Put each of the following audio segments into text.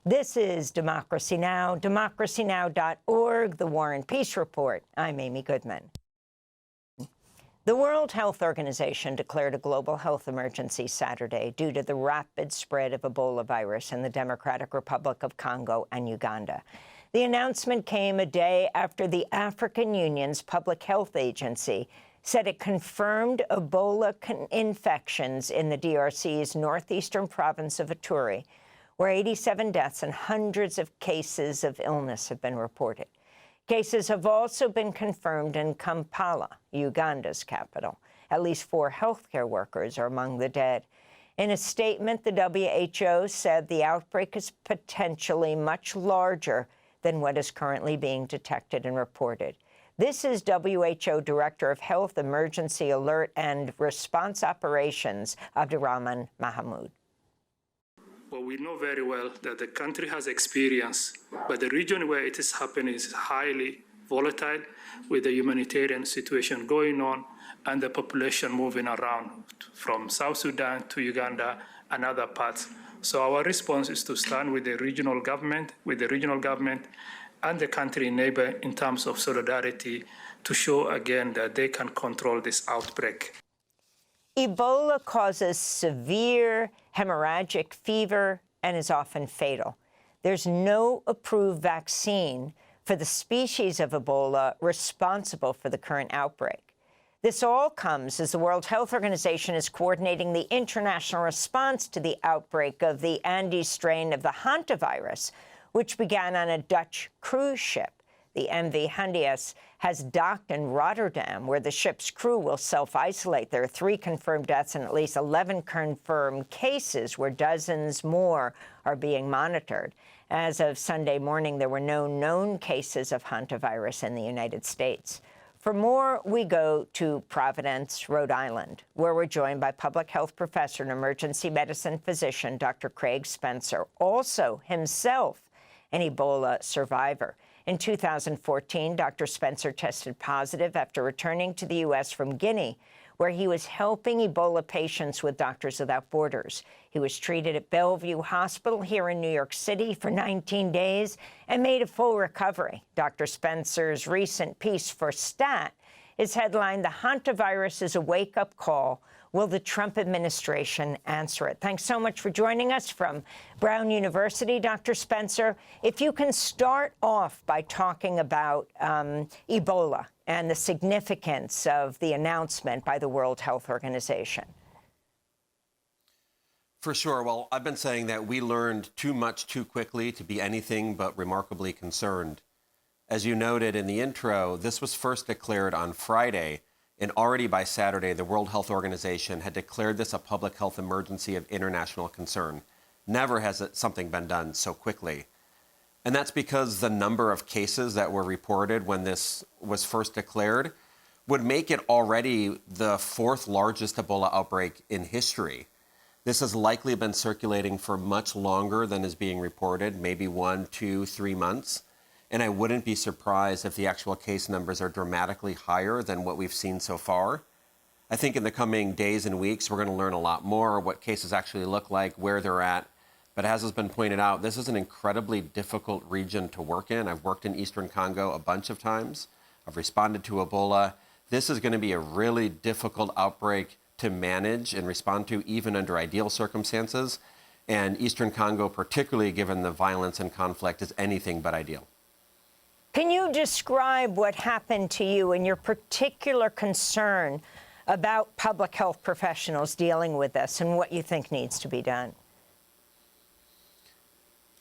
This is Democracy Now!, democracynow.org, the War and Peace Report. I'm Amy Goodman. The World Health Organization declared a global health emergency Saturday due to the rapid spread of Ebola virus in the Democratic Republic of Congo and Uganda. The announcement came a day after the African Union's Public Health Agency said it confirmed Ebola infections in the DRC's northeastern province of Ituri, where 87 deaths and hundreds of cases of illness have been reported. Cases have also been confirmed in Kampala, Uganda's capital. At least 4 healthcare workers are among the dead. In a statement, the WHO said the outbreak is potentially much larger than what is currently being detected and reported. This is WHO Director of Health Emergency Alert and Response Operations, Abdurrahman Mahmoud. Well, we know very well that the country has experience, but the region where it is happening is highly volatile, with the humanitarian situation going on and the population moving around from South Sudan to Uganda and other parts. So our response is to stand with the regional government, and the country neighbor in terms of solidarity to show again that they can control this outbreak. Ebola causes severe hemorrhagic fever and is often fatal. There's no approved vaccine for the species of Ebola responsible for the current outbreak. This all comes as the World Health Organization is coordinating the international response to the outbreak of the Andes strain of the hantavirus, which began on a Dutch cruise ship. The MV Handias has docked in Rotterdam, where the ship's crew will self-isolate. There are 3 confirmed deaths and at least 11 confirmed cases, where dozens more are being monitored. As of Sunday morning, there were no known cases of hantavirus in the United States. For more, we go to Providence, Rhode Island, where we're joined by public health professor and emergency medicine physician Dr. Craig Spencer, also himself an Ebola survivor. In 2014, Dr. Spencer tested positive after returning to the U.S. from Guinea, where he was helping Ebola patients with Doctors Without Borders. He was treated at Bellevue Hospital here in New York City for 19 days and made a full recovery. Dr. Spencer's recent piece for STAT is headlined, "The Hantavirus is a Wake-Up Call. Will the Trump administration answer it?" Thanks so much for joining us from Brown University, Dr. Spencer. If you can start off by talking about Ebola and the significance of the announcement by the World Health Organization. For sure. Well, I've been saying that we learned too much too quickly to be anything but remarkably concerned. As you noted in the intro, this was first declared on Friday. And already by Saturday, the World Health Organization had declared this a public health emergency of international concern. Never has something been done so quickly. And that's because the number of cases that were reported when this was first declared would make it already the 4th largest Ebola outbreak in history. This has likely been circulating for much longer than is being reported, maybe 1, 2, 3 months. And I wouldn't be surprised if the actual case numbers are dramatically higher than what we've seen so far. I think in the coming days and weeks, we're going to learn a lot more what cases actually look like, where they're at. But as has been pointed out, this is an incredibly difficult region to work in. I've worked in Eastern Congo a bunch of times. I've responded to Ebola. This is going to be a really difficult outbreak to manage and respond to, even under ideal circumstances. And Eastern Congo, particularly given the violence and conflict, is anything but ideal. Can you describe what happened to you and your particular concern about public health professionals dealing with this and what you think needs to be done?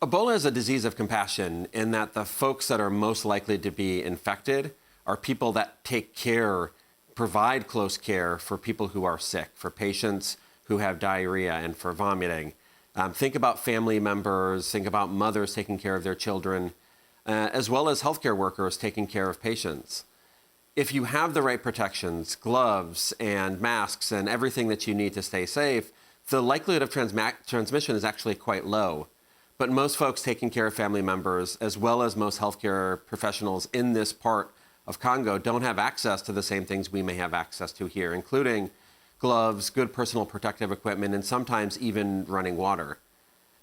Ebola is a disease of compassion in that the folks that are most likely to be infected are people that take care, provide close care for people who are sick, for patients who have diarrhea and for vomiting. Think about family members, think about mothers taking care of their children, as well as healthcare workers taking care of patients. If you have the right protections, gloves and masks and everything that you need to stay safe, the likelihood of transmission is actually quite low. But most folks taking care of family members, as well as most healthcare professionals in this part of Congo, don't have access to the same things we may have access to here, including gloves, good personal protective equipment, and sometimes even running water.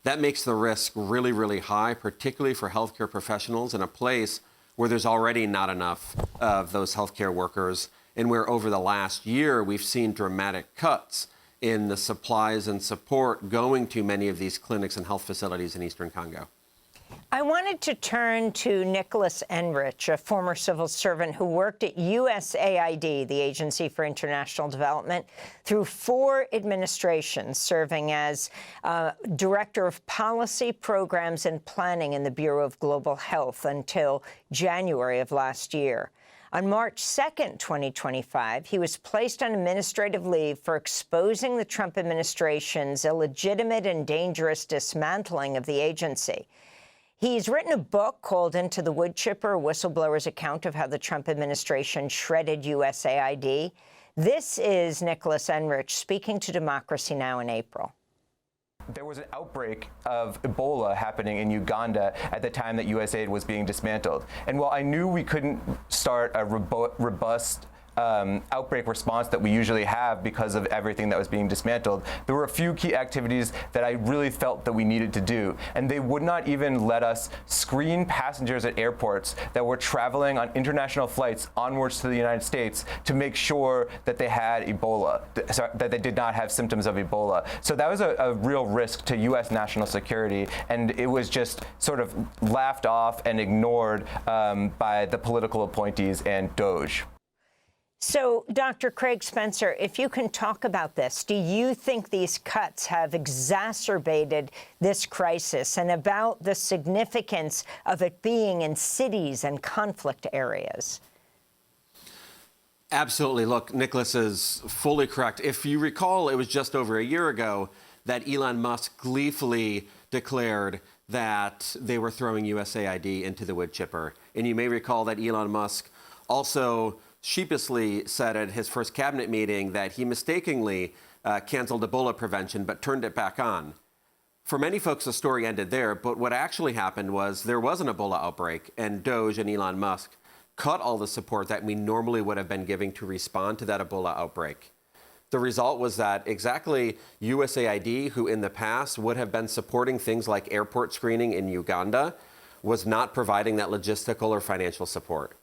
That makes the risk really, really high, particularly for healthcare professionals in a place where there's already not enough of those healthcare workers, and where over the last year we've seen dramatic cuts in the supplies and support going to many of these clinics and health facilities in eastern Congo. I wanted to turn to Nicholas Enrich, a former civil servant who worked at USAID, the Agency for International Development, through 4 administrations, serving as Director of Policy, Programs and Planning in the Bureau of Global Health until January of last year. On March 2nd, 2025, he was placed on administrative leave for exposing the Trump administration's illegitimate and dangerous dismantling of the agency. He's written a book called Into the Wood Chipper, a whistleblower's account of how the Trump administration shredded USAID. This is Nicholas Enrich speaking to Democracy Now! In April. There was an outbreak of Ebola happening in Uganda at the time that USAID was being dismantled. And while I knew we couldn't start a robust outbreak response that we usually have because of everything that was being dismantled, there were a few key activities that I really felt that we needed to do. And they would not even let us screen passengers at airports that were traveling on international flights onwards to the United States to make sure that they had Ebola, that they did not have symptoms of Ebola. So that was a real risk to U.S. national security, and it was just sort of laughed off and ignored by the political appointees and DOJ. So, Dr. Craig Spencer, if you can talk about this, do you think these cuts have exacerbated this crisis, and about the significance of it being in cities and conflict areas? Absolutely. Look, Nicholas is fully correct. If you recall, it was just over a year ago that Elon Musk gleefully declared that they were throwing USAID into the wood chipper. And you may recall that Elon Musk also sheepishly said at his first cabinet meeting that he mistakenly canceled Ebola prevention but turned it back on. For many folks, the story ended there, but what actually happened was there was an Ebola outbreak, and DOJ and Elon Musk cut all the support that we normally would have been giving to respond to that Ebola outbreak. The result was that exactly USAID, who in the past would have been supporting things like airport screening in Uganda, was not providing that logistical or financial support.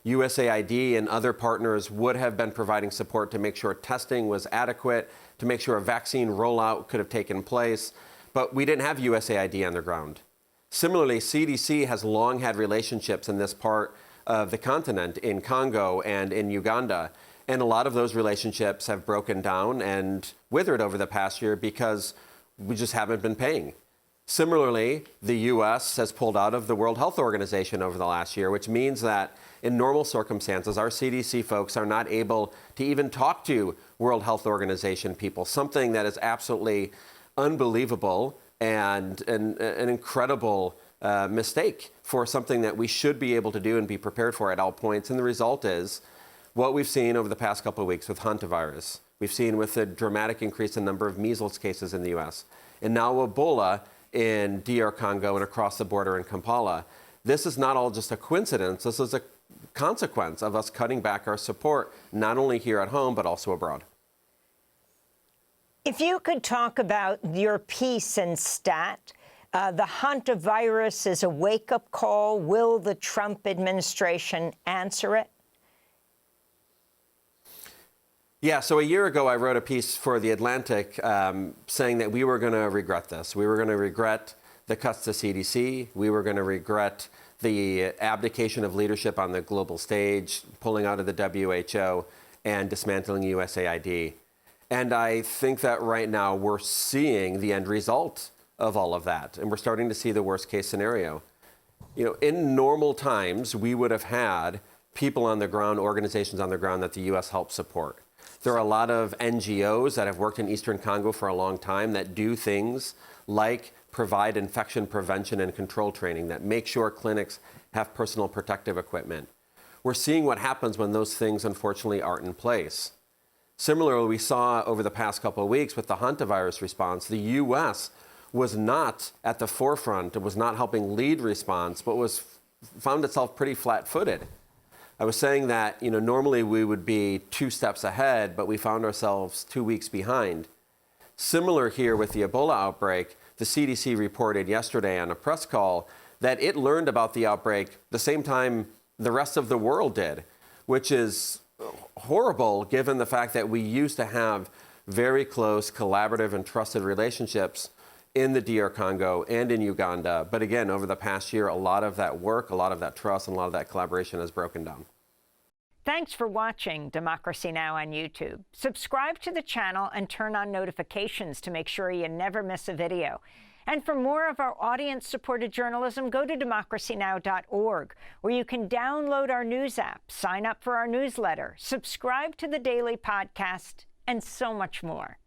USAID and other partners would have been providing support to make sure testing was adequate, to make sure a vaccine rollout could have taken place, but we didn't have USAID on the ground. Similarly, CDC has long had relationships in this part of the continent, in Congo and in Uganda, and a lot of those relationships have broken down and withered over the past year because we just haven't been paying. Similarly, the U.S. has pulled out of the World Health Organization over the last year, which means that in normal circumstances, our CDC folks are not able to even talk to World Health Organization people, something that is absolutely unbelievable and an incredible mistake for something that we should be able to do and be prepared for at all points. And the result is what we've seen over the past couple of weeks with hantavirus. We've seen with the dramatic increase in number of measles cases in the U.S. and now Ebola in DR Congo and across the border in Kampala. This is not all just a coincidence. This is a consequence of us cutting back our support, not only here at home, but also abroad. If you could talk about your piece in Stat, the hantavirus is a wake-up call. Will the Trump administration answer it? Yeah, so a year ago, I wrote a piece for The Atlantic saying that we were going to regret this. We were going to regret the cuts to CDC. We were going to regret the abdication of leadership on the global stage, pulling out of the WHO, and dismantling USAID. And I think that right now we're seeing the end result of all of that, and we're starting to see the worst case scenario. You know, in normal times, we would have had people on the ground, organizations on the ground that the U.S. helped support. There are a lot of NGOs that have worked in Eastern Congo for a long time that do things like provide infection prevention and control training, that make sure clinics have personal protective equipment. We're seeing what happens when those things, unfortunately, aren't in place. Similarly, we saw over the past couple of weeks with the hantavirus response, the U.S. was not at the forefront, it was not helping lead response, but found itself pretty flat-footed. I was saying that, you know, normally we would be 2 steps ahead, but we found ourselves 2 weeks behind. Similar here with the Ebola outbreak, the CDC reported yesterday on a press call that it learned about the outbreak the same time the rest of the world did, which is horrible given the fact that we used to have very close, collaborative, and trusted relationships in the DR Congo and in Uganda. But again, over the past year, a lot of that work, a lot of that trust, and a lot of that collaboration has broken down. Thanks for watching Democracy Now! On YouTube. Subscribe to the channel and turn on notifications to make sure you never miss a video. And for more of our audience-supported journalism, go to democracynow.org, where you can download our news app, sign up for our newsletter, subscribe to the daily podcast, and so much more.